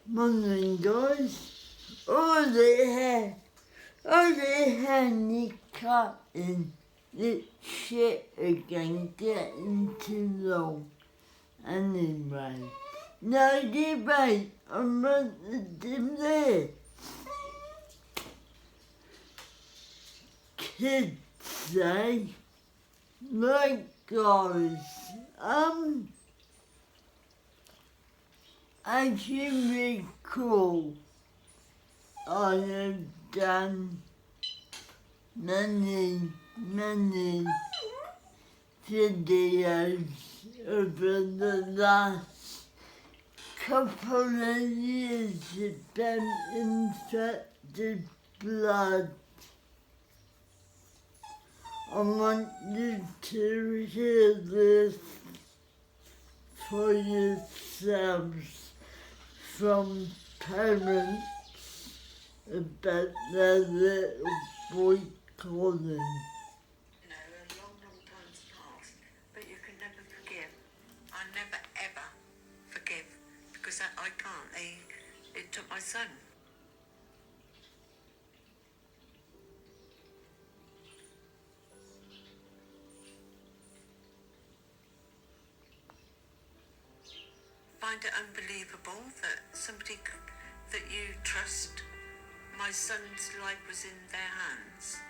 Morning guys, all they had me cutting this shit again, getting too long. Anyway, no debate on what to do. Kids say, like guys, as you recall, I have done many videos over the last couple of years about infected blood. I want you to hear this for yourselves from parents about their little boy Colin. No, a long time's passed, but you can never forgive. I never ever forgive because I can't. They took my son. Find it unbelievable that somebody that you trust, my son's life was in their hands,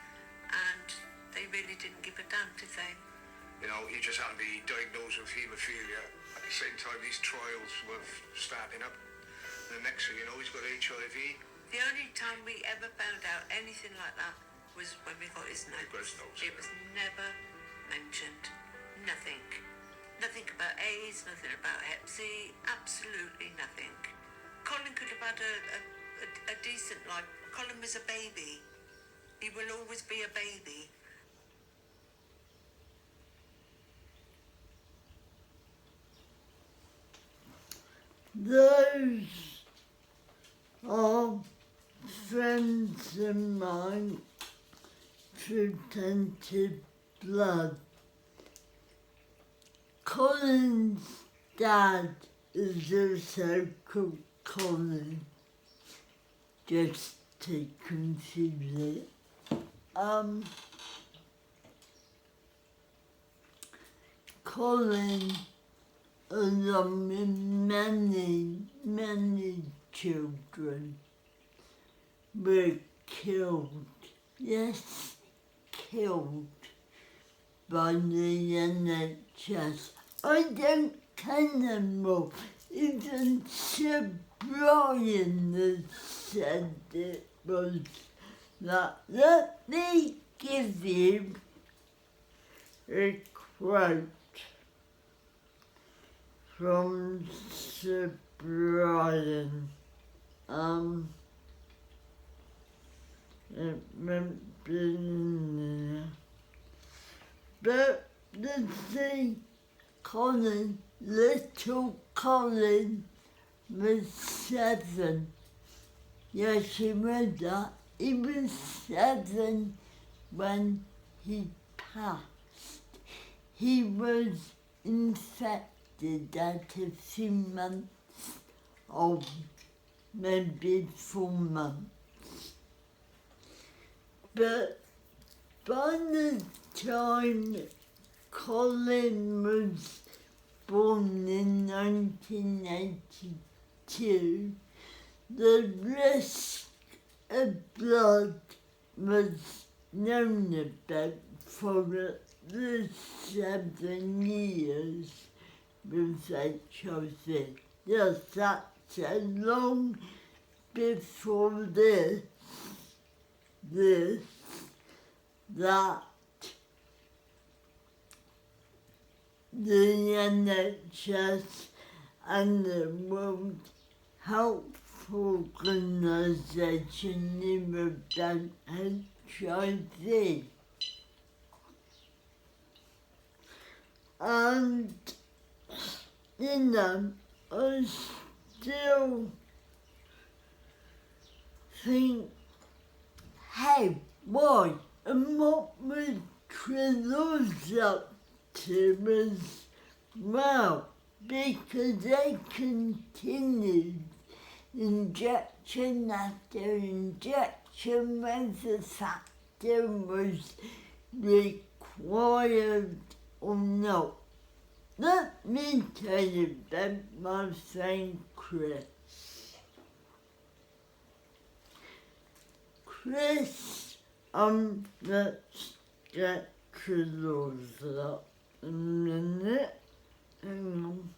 and they really didn't give a damn, did they? You know, he just happened to be diagnosed with haemophilia. At the same time, these trials were starting up. And the next thing you know, he's got HIV. The only time we ever found out anything like that was when we got his notes. It was never mentioned. Nothing. Nothing about AIDS, nothing about Hep C, absolutely nothing. Colin could have had a decent life. Colin was a baby. He will always be a baby. Those are friends of mine through tainted blood. Colin's dad is also called Colin, just to confuse it. Colin, along with many children, were killed, yes, killed by the NHS. I don't can them all. Even Sir Brian has said it was that. Let me give you a quote from Sir Brian. It won't be in there. But the thing, Colin, little Colin was 7. Yes, you read that. He was 7 when he passed. He was infected at a few months old, maybe 4 months. But by the time Colin was born in 1982, the risk of blood was known about for at least 7 years with HIV. Yes, that's a long before that the NHS and the World Health Organization knew about HIV. And, you know, I still think, hey, why? And what was Treloar's up to as well? Because they continued injection after injection when the factor was required or not. Let me tell you about my friend Chris. Let's get Treloar up a minute. Hang on.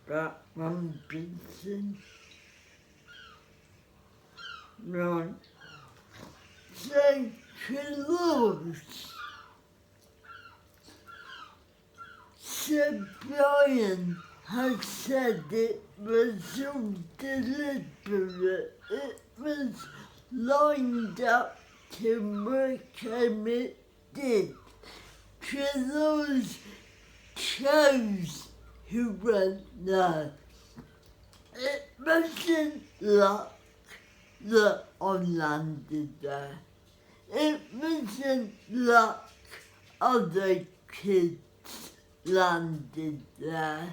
That one beaten. Right. So, Treloar. Sir Brian has said it was all deliberate. It was lined up to work and it did. Treloar chose who went there. It wasn't luck that I landed there. It wasn't luck other kids landed there.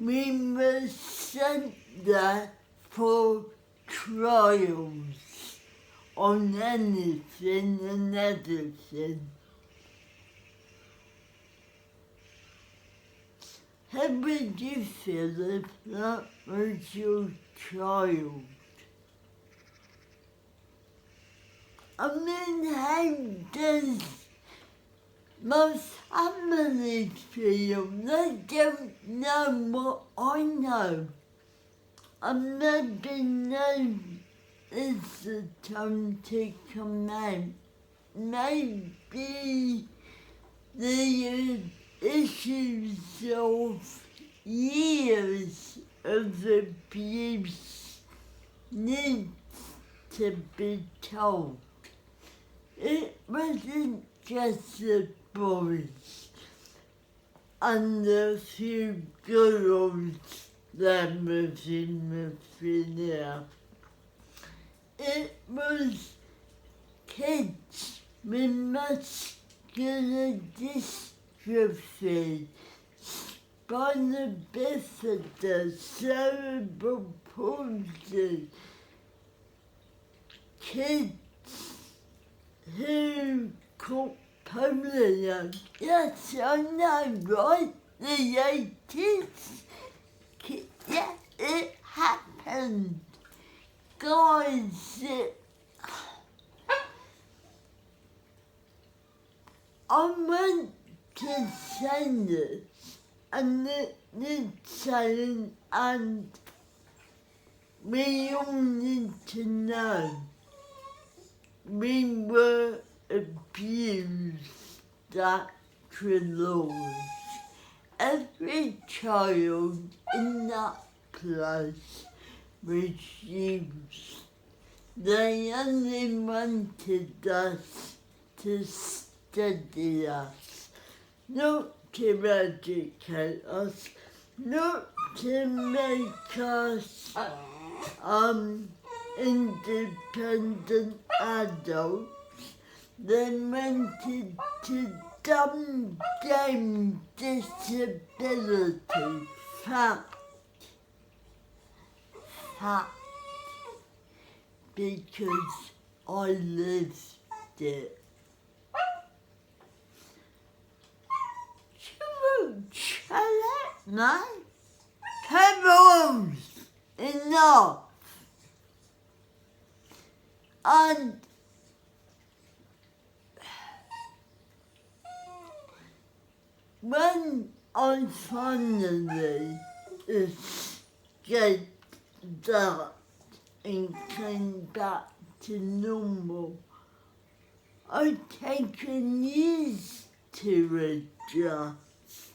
We were sent there for trials on anything and everything. How would you feel if that was your child? I mean, how does my family feel? They don't know what I know. And maybe now is the time to come out. Maybe the issues of years of abuse need to be told. It wasn't just the boys and a few girls that was in the video. It was kids with muscular dystrophy, spinal bifida, cerebral palsy, kids who caught polio. Yes, I know, right? The 80s. Yeah, it happened. Guys, I went to Sanders and the saying, and we all need to know we were abused at Treloar. Every child in that place was used. They only wanted us to study us, not to educate us, not to make us independent adults. They wanted to dumb down disability. Fact. Because I lived it. Shall it, man? Come on! Enough! And when I finally escaped that and came back to normal, I'd taken years to adjust.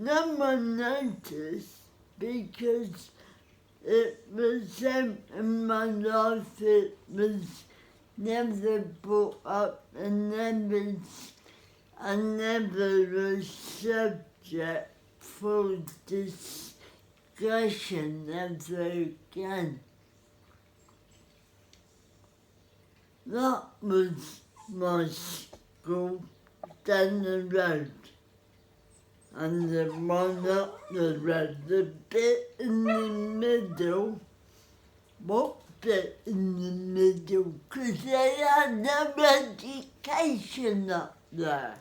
No one noticed because it was out in my life, it was never brought up and never a subject for discussion. discussion ever again. That was my school down the road, and the one up the road, the bit in the middle. What bit in the middle? Because they had no education up there.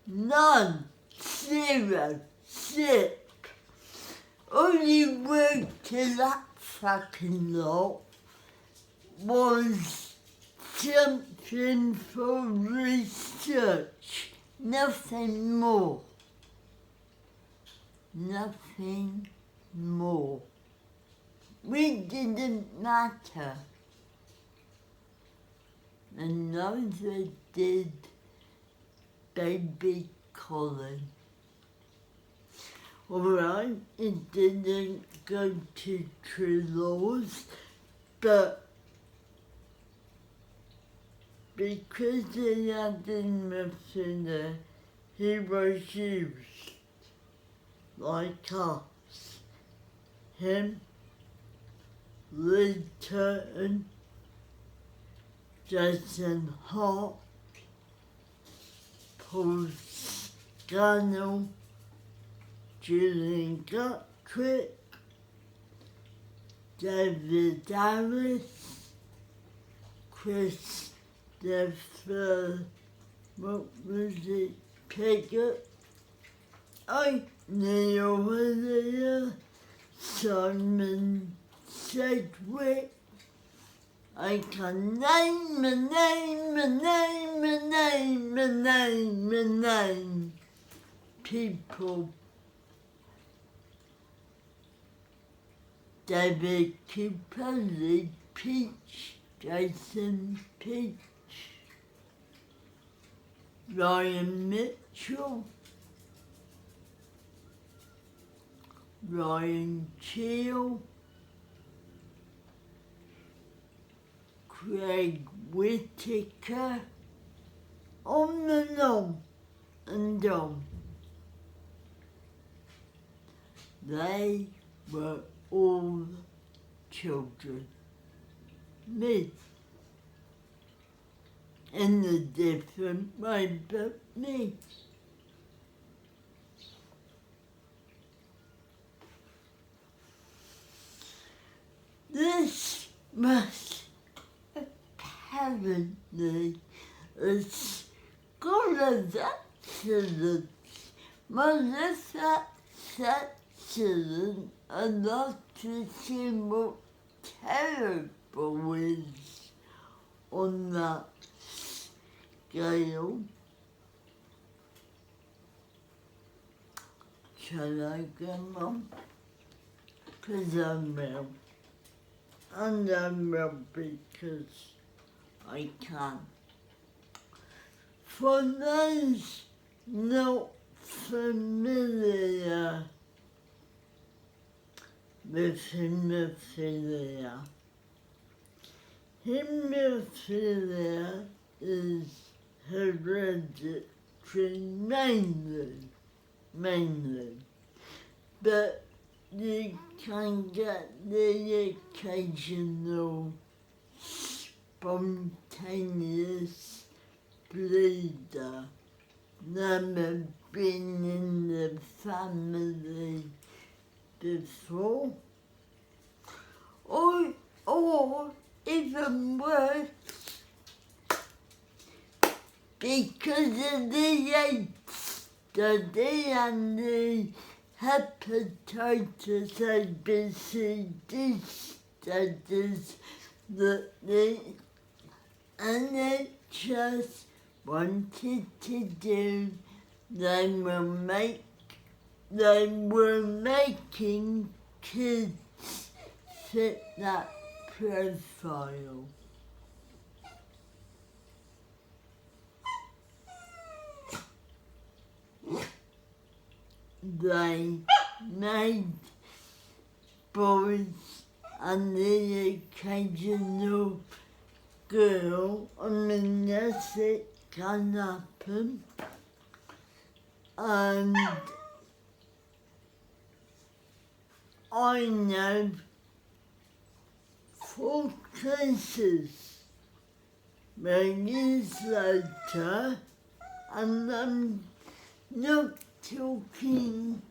None. 0. Zip. Only word to that fucking lot was something for research. Nothing more. Nothing more. We didn't matter. And neither did baby Colin. Alright, it didn't go to Treloar's, but because he had nothing there, he was used like us. Him, Lee Turton, Jason Hart, Paul Scannell, Julian Guthrie, David Harris, Christopher, what was it, Piggott, Neil Willier, Simon Sedgwick. I can name people. David Cooper, Lee Peach, Jason Peach, Ryan Mitchell, Ryan Cheel, Craig Whittaker, on and on and on. They were all children. Me. In a different way, but me. This was apparently a school of excellence. Well, if that's excellent, I'd like to see what terrible is on that scale. Shall I go on? Because I will. And I will because I can. For those not familiar with haemophilia, haemophilia is hereditary mainly, but you can get the occasional spontaneous bleeder. Never been in the family before. Or even worse, because of the AIDS study and the hepatitis A, B, C, D studies that the NHS wanted to do, they were making kids fit that profile. They made boys and the occasional girl, I mean, yes, it can happen, and I know 4 cases years later, and I'm not talking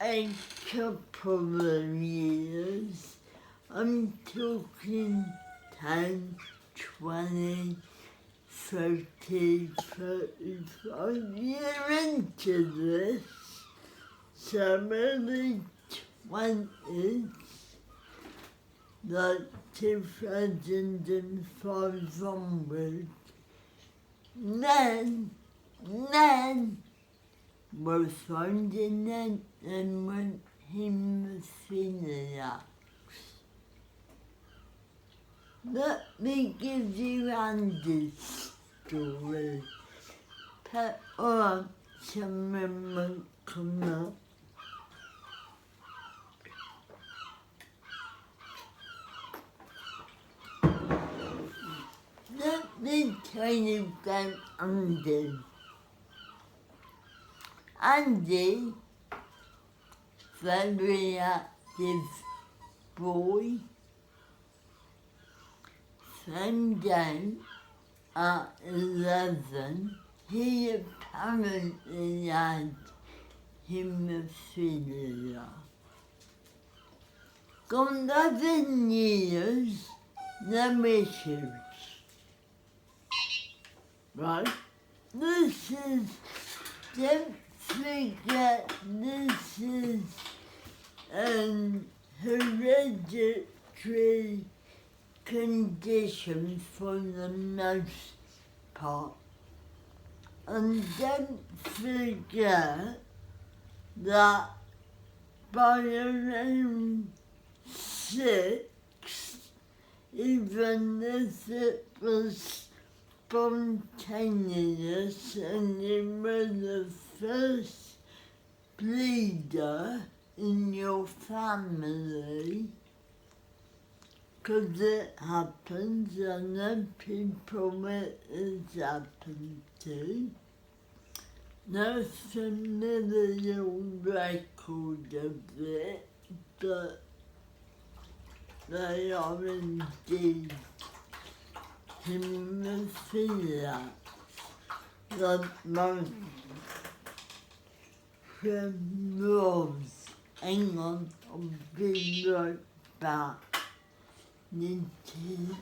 a couple of years, I'm talking 10, 20, 30, 35 years into this, so early 20s, like 2005 onwards, then we're finding out and when haemophilia. Let me give you Andy's story. Someone might come up. Let me tell you about Andy. Andy, very active boy, found out at 11 he apparently had haemophilia. Got 11 years, no issues. Right? This is, don't forget, this is an hereditary condition for the most part. And don't forget that by around 6, even if it was spontaneous and you were the first bleeder in your family, because it happens, and then people it has happened to. No familiar record of it, but they are indeed haemophiliacs. The most famous, hang on, I'll be right back. Need to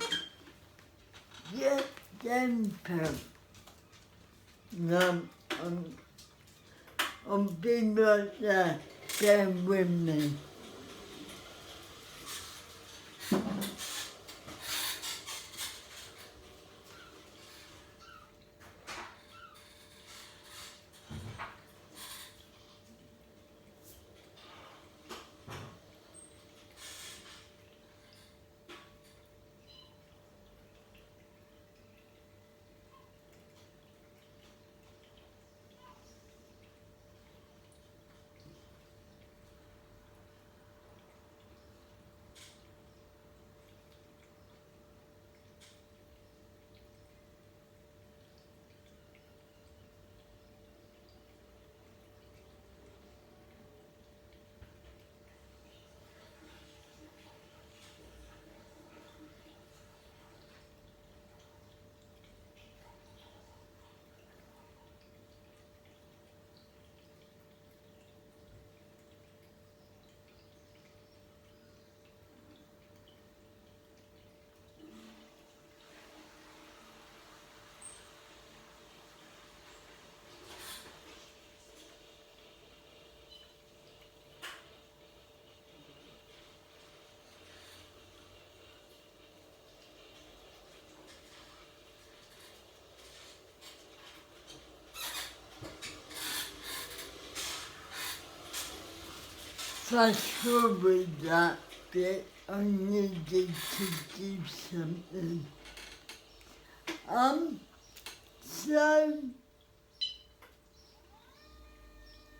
get them put. No, I'll be right there. Bear with me. Fast forward that bit, I needed to do something. So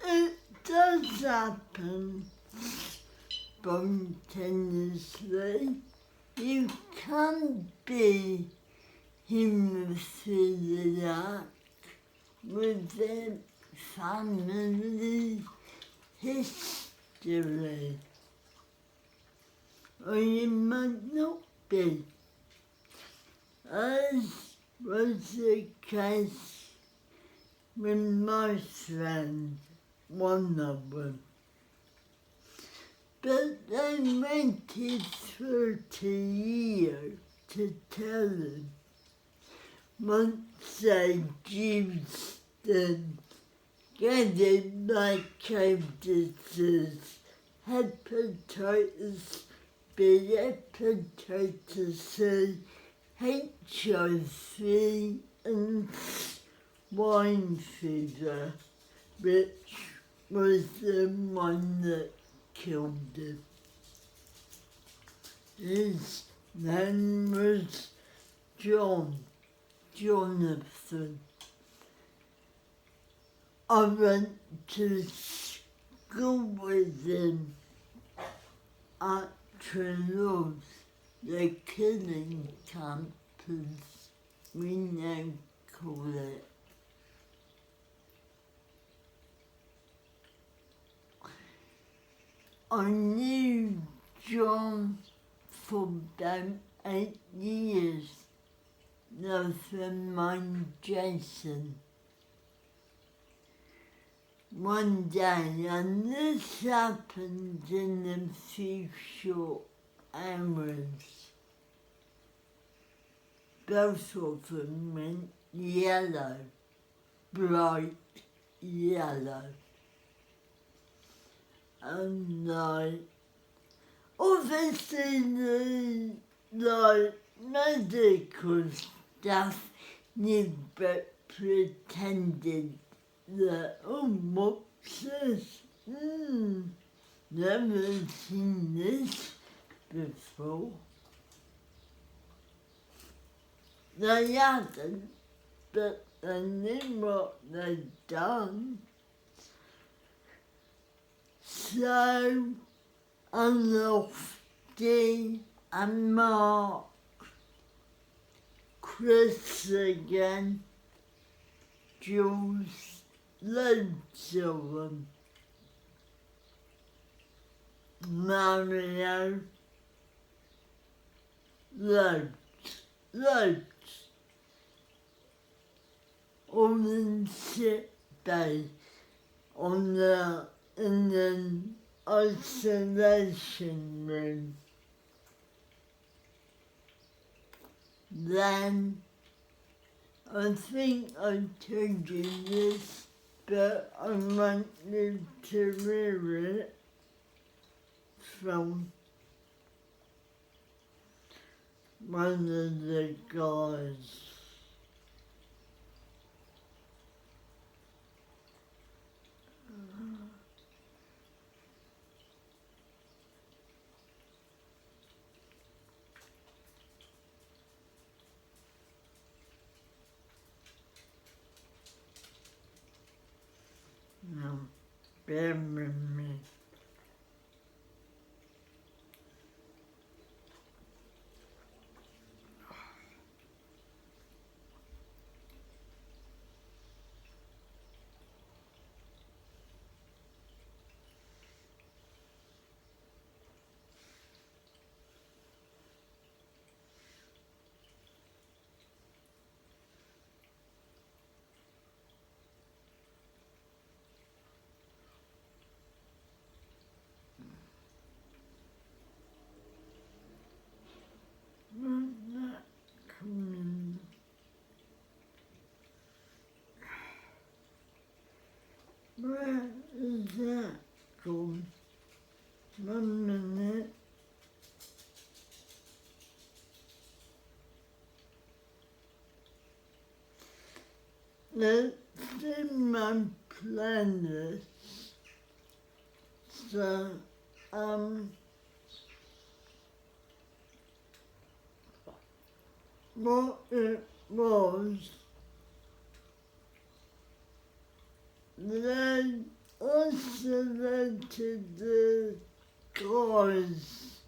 it does happen spontaneously. You can be haemophiliac within family history, or it might not be, as was the case with my friend, one of them. But they waited 30 years to tell him. Once they used them, getting like disease, hepatitis B, hepatitis C, HIV, and swine fever, which was the one that killed him. His name was Jonathan. I went to school with him at Treloar, the killing camp, as we now call it. I knew John for about 8 years. No friend mine, Jason. One day, and this happened in a few short hours, both of them went yellow, bright yellow. And obviously the medical staff knew but pretended that, oh, what's this? Never seen this before. They hadn't, but they knew what they'd done. So, I Lofty and Mark, Chris again, Jules, loads of them, Mario, loads, all in sick bay in an isolation room. Then, I think I told you this, but I want you to hear it from one of the guys. Now, bear with me. Not coming. Where is that going? 1 minute. Let's see my planet. So, what it was, they isolated the guys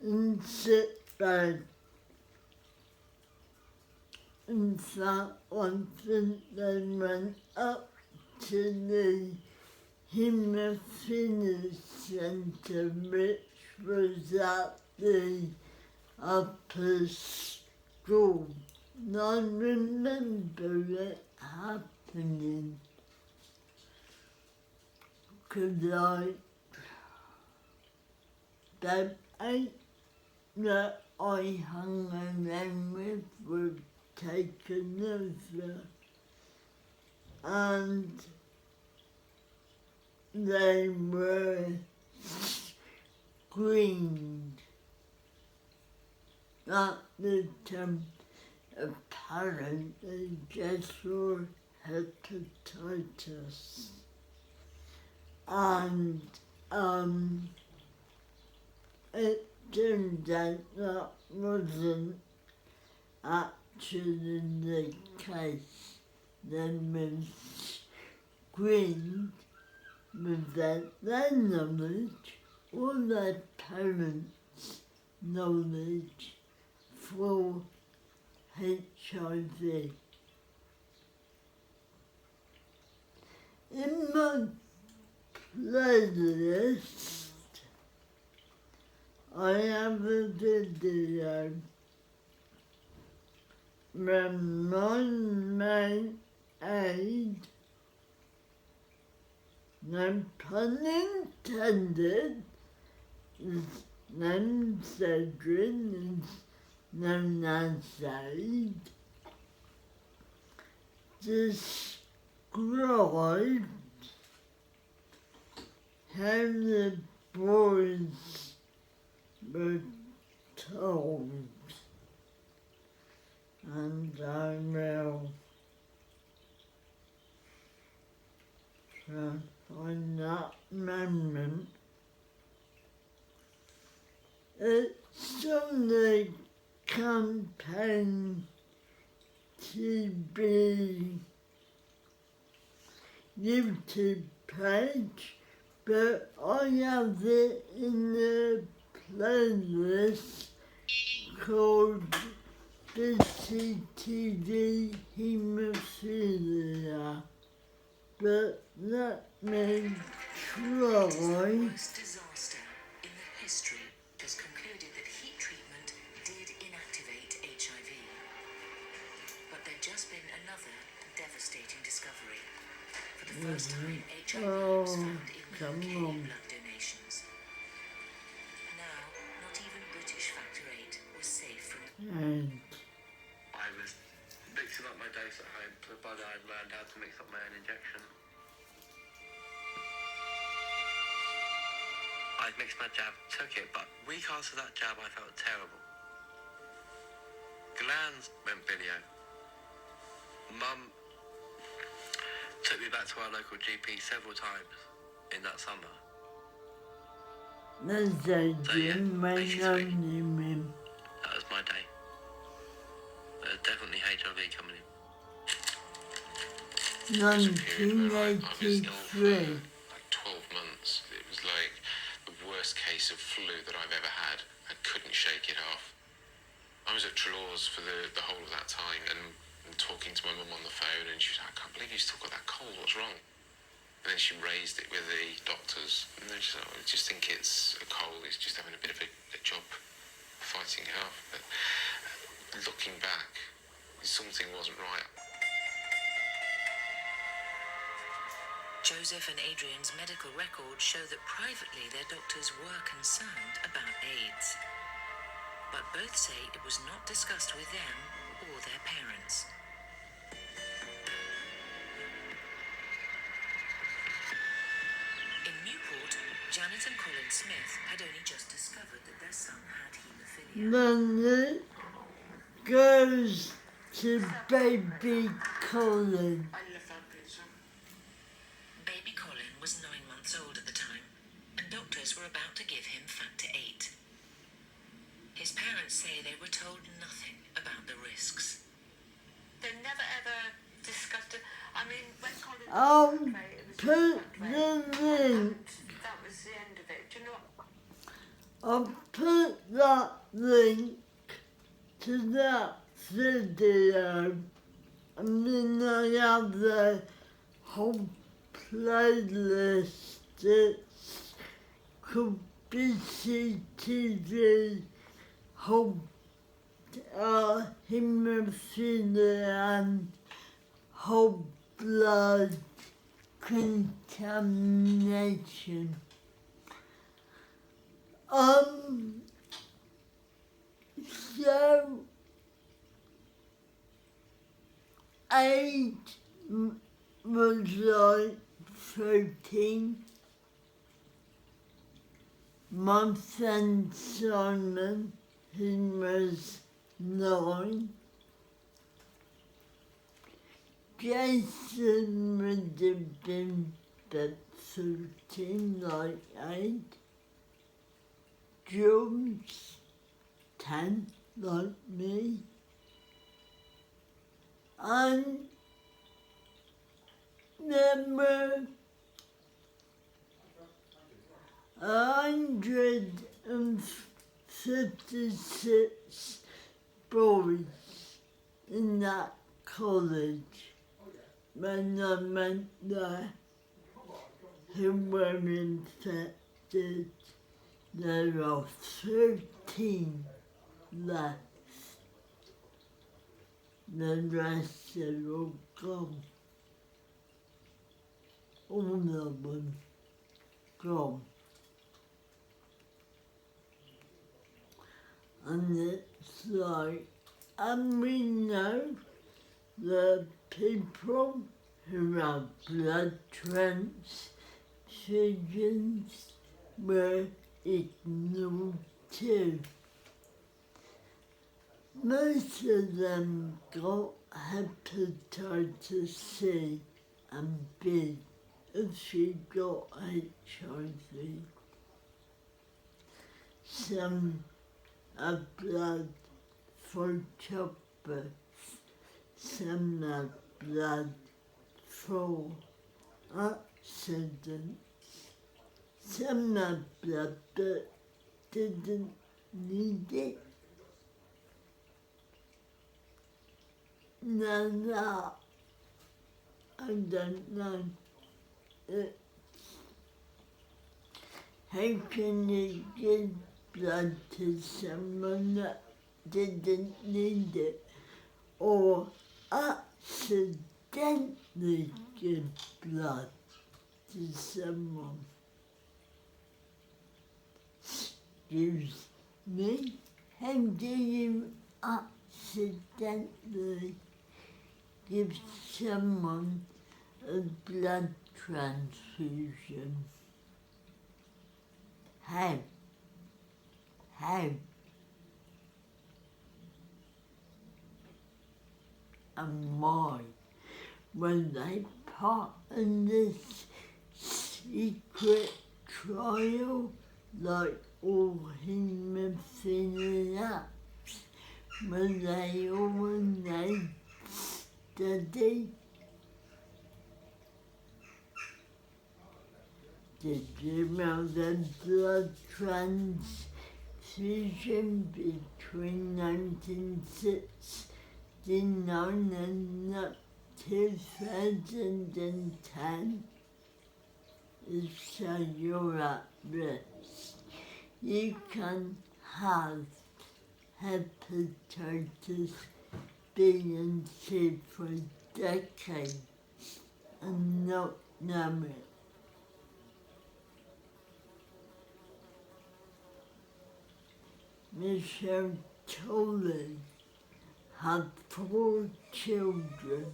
in sick bed. In fact, I think they went up to the haemophilia centre, which was at the upper school. I remember it happening because the eight that I hung around with were taken over, and they were screened at the time, apparently just for hepatitis. And it turned out that wasn't actually the case. They were screened without their knowledge or their parents' knowledge for HIV. In my playlist, I have a video where my main aide, no pun intended, is named Cedric, is known as Aide, described how the boys were told, and I will try to find that moment. It's on the campaign TV YouTube page, but I have it in a playlist called CCTV Haemophilia. But let me try. Worst disaster in the history has concluded that heat treatment did inactivate HIV. But there'd just been another devastating discovery. For the first time, HIV was found in UK blood donations. Now, not even British Factor 8 was safe from... I was mixing up my dose at home, but by then I'd learned how to mix up my own injection. I'd mixed my jab, took it, but week after that jab I felt terrible. Glands went bilio. Mum took me back to our local GP several times in that summer. That was my day. There's definitely HIV coming in. 1983. Like 12 months. It was like the worst case of flu that I've ever had. I couldn't shake it off. I was at Treloar's for the whole of that time and talking to my mum on the phone, and she was like, I can't believe you still got that cold, what's wrong? And then she raised it with the doctors, and they just I just think it's a cold, it's just having a bit of a job fighting it off. But looking back, something wasn't right. Joseph and Adrian's medical records show that privately their doctors were concerned about AIDS. But both say it was not discussed with them or their parents. In Newport, Janet and Colin Smith had only just discovered that their son had haemophilia. Then it goes to baby Colin. Baby Colin was 9 months old at the time, and doctors were about to give him Factor 8. His parents say they were told nothing about the risks. They never ever discussed it. I mean, when Colin I'll was okay, it was put just the and link. that was the end of it. Do you know what? I'll put that link to that video, and then I have the whole playlist that's called CCTV Hold Haemophilia and whole blood contamination. So age was like 13. My son Simon, he was 9. Jason would have been about 13, like 8. Jules, 10, like me. And there were 156 boys in that college when I went there who were infected. There are 13 left. The rest are all gone. All of them gone. And it's like, and we know the people who have blood transfusions were ignored too. Most of them got hepatitis C and B if she got HIV. Some have blood for childbirth, some have blood for accidents, some have blood but didn't need it. No, I don't know. How can you give blood to someone that didn't need it, or accidentally give blood to someone? Excuse me, how do you accidentally give someone a blood transfusion? How? And why? Were they part in this secret trial like all haemophiliacs? Were they all in their study? Did you know the blood transfusion between 1969 and 2010? If so, you're at risk. You can have hepatitis B and C for decades and not know it. Mr. Colin had 4 children.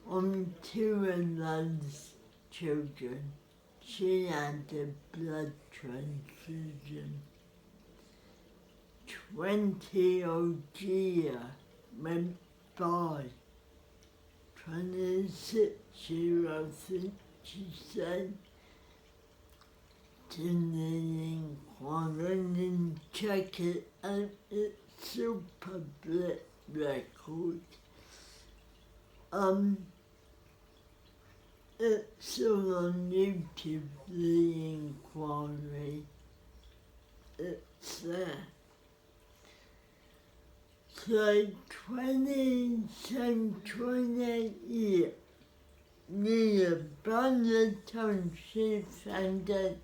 On 2 of those children, she had a blood transfusion. 20 odd years went by. 26 years, I think she said, to the inquiry and check it out. It's a public record. It's all on YouTube, the inquiry. It's there. So 28 years By the time she found her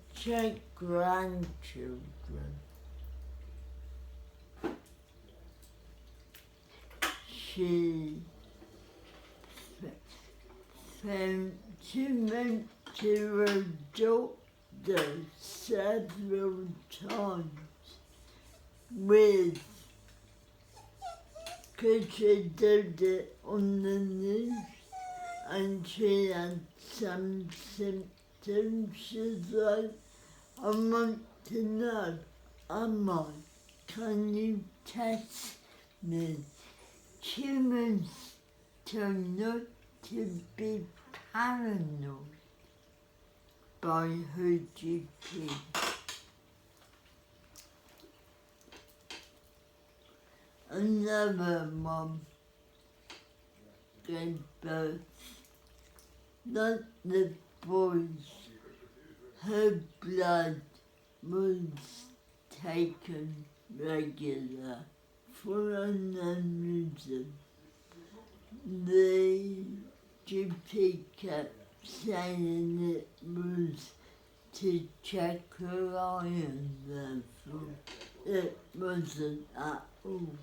grandchildren, she went to her doctor several times because she did it on the news and she had some symptoms. She's like, I want to know, can you test me? Humans turn out to be paranoid by her GP. Another mom gave birth, not the boys. Her blood was taken regular for unknown reason. The GP kept saying it was to check her iron level. It wasn't at all.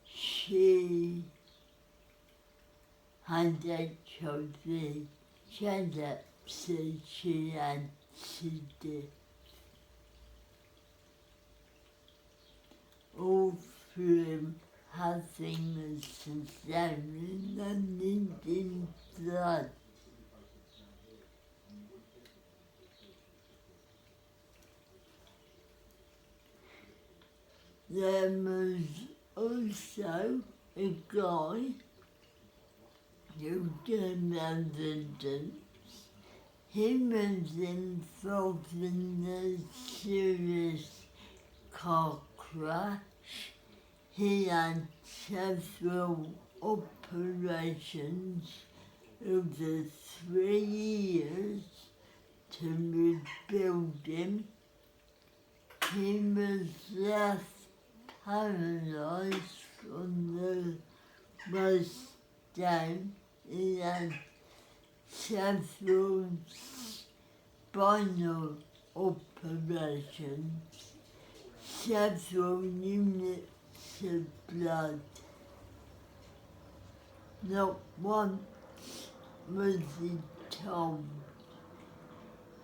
She had HIV, she had epilepsy, she had CD. All through having a cesarean and needing blood. There was also a guy who gave evidence. He was involved in a serious car crash. He had several operations over 3 years to rebuild him. He was left paralysed from the waist down. He had several spinal operations, several units of blood. Not once was he told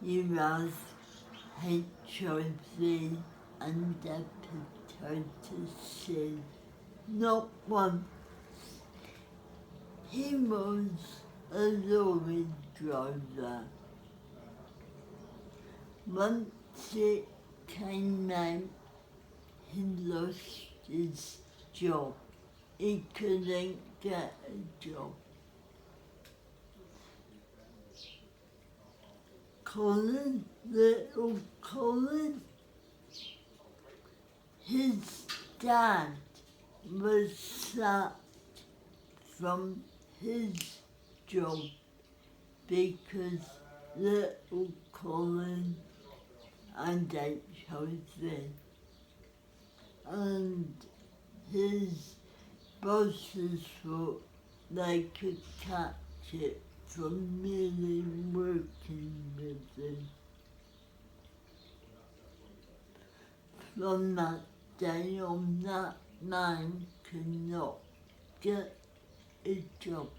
you have HIV and hepatitis C. Not once. He was a lorry driver. Once it came out, he lost his job. He couldn't get a job. Colin, little Colin, his dad was sacked from his job because little Colin had HIV and his bosses thought they could catch it from merely working with him. From that day on, that man could not get a job.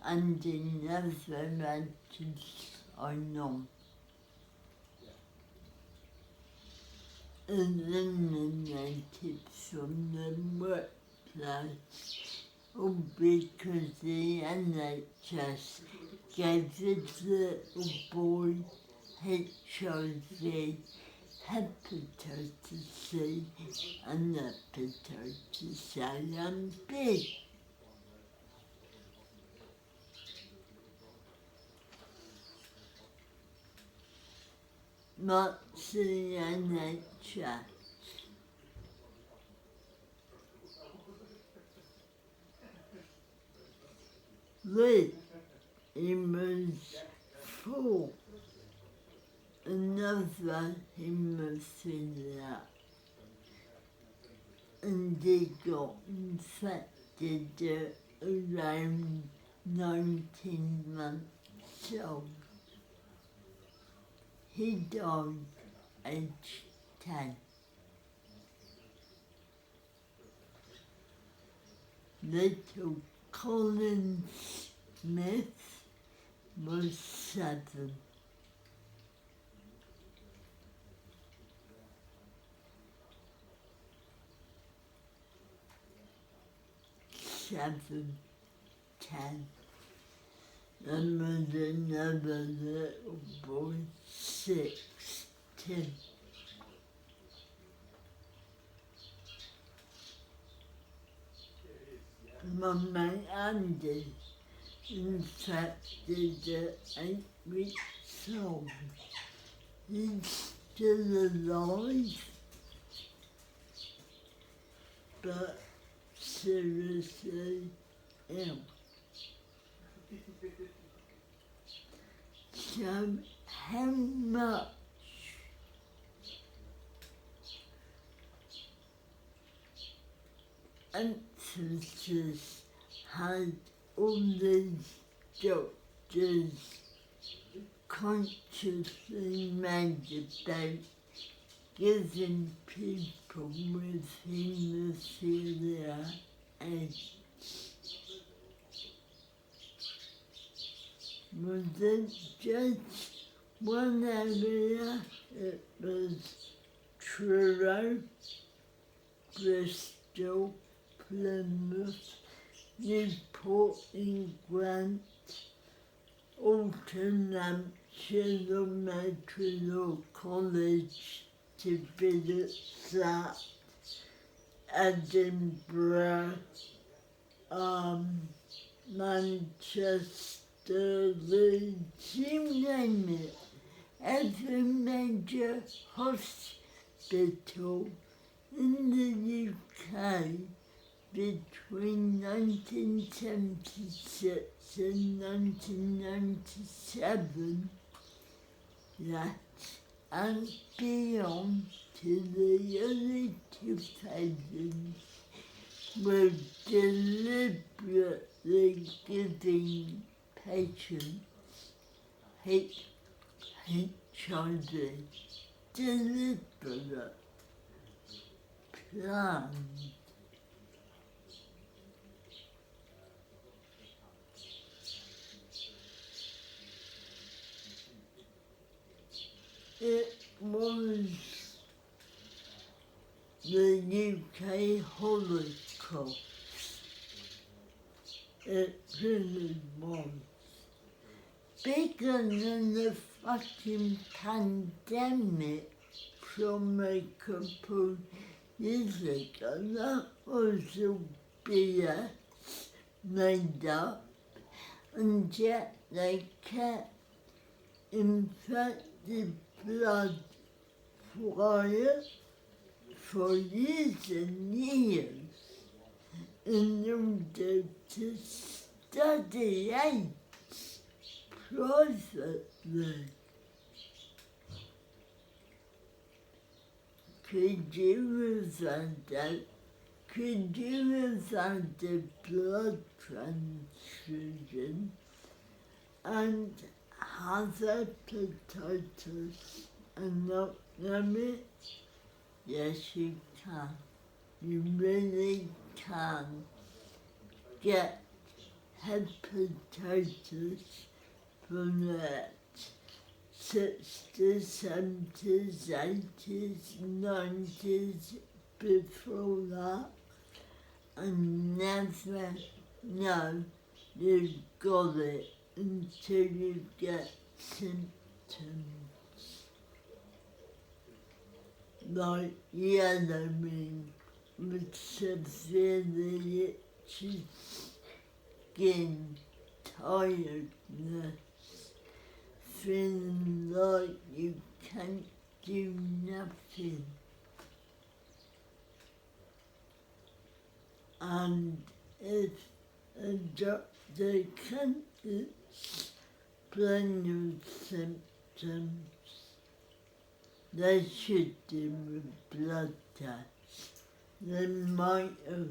And he never had to sign on. Eliminated from the workplace, all because the NHS gave this little boy HIV, hepatitis C and hepatitis A and B. What's the NHS? With him was 4. Another haemophilia. and he got infected around 19 months old. He died aged 10. Little Colin Smith was 7. Seven, 10. And was another little boy, 6, Tim. My mate Andy infected at 8 weeks old. He's still alive, but seriously ill. So how much emphasis had all these doctors consciously made about giving people with haemophilia AIDS? Was it just one area? It was Treloar, Bristol, Plymouth, Newport in Grant, Alton, Hampshire, Treloar College to visit that, Edinburgh, Manchester, Leeds, you name it. Every major hospital in the UK between 1976 and 1997, that and beyond to the early 2000s, were deliberately giving patients HIV, deliberate, planned. It was the UK Holocaust. It really was. Bigger than the fucking pandemic from a couple years ago. That was all BS made up, and yet they kept infected blood quiet for years and years in order to study AIDS privately. Could you have had a blood transfusion and have hepatitis and not know it? Yes, you can. You really can get hepatitis from the 60s, 70s, 80s, 90s, before that, and never know you've got it until you get symptoms like yellowing with severely itchy skin, tiredness, feeling like you can't do nothing. And if a doctor can't explain your symptoms, they should do a blood test. they might have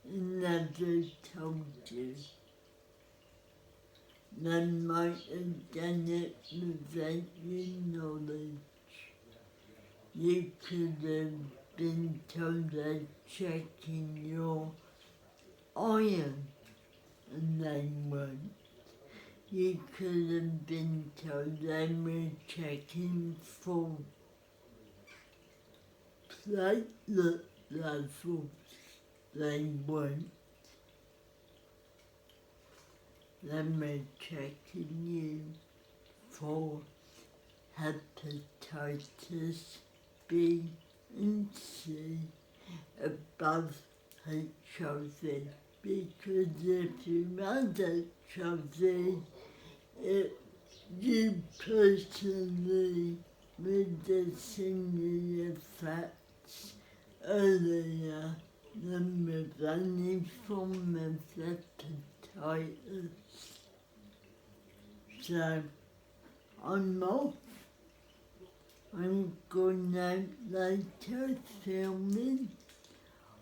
never told you. They might have done it without your knowledge. You could have been told they're checking your iron and they weren't. You could have been told they were checking for platelet levels. They weren't. They were checking you for hepatitis B and C above HIV. Because if you had HIV, you personally would have seen the effects earlier than with any form of hepatitis. So, I'm off. I'm going out later filming.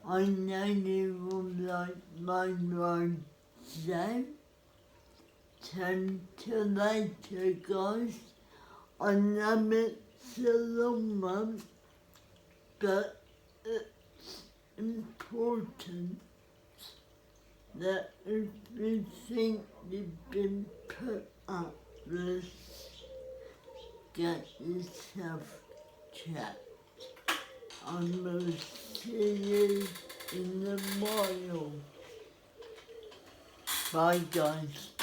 I know you will like my rides out. Till later, guys. I know it's a long one, but it's important that if you think you've been put up with, get yourself checked. I will see you in a while. Bye guys.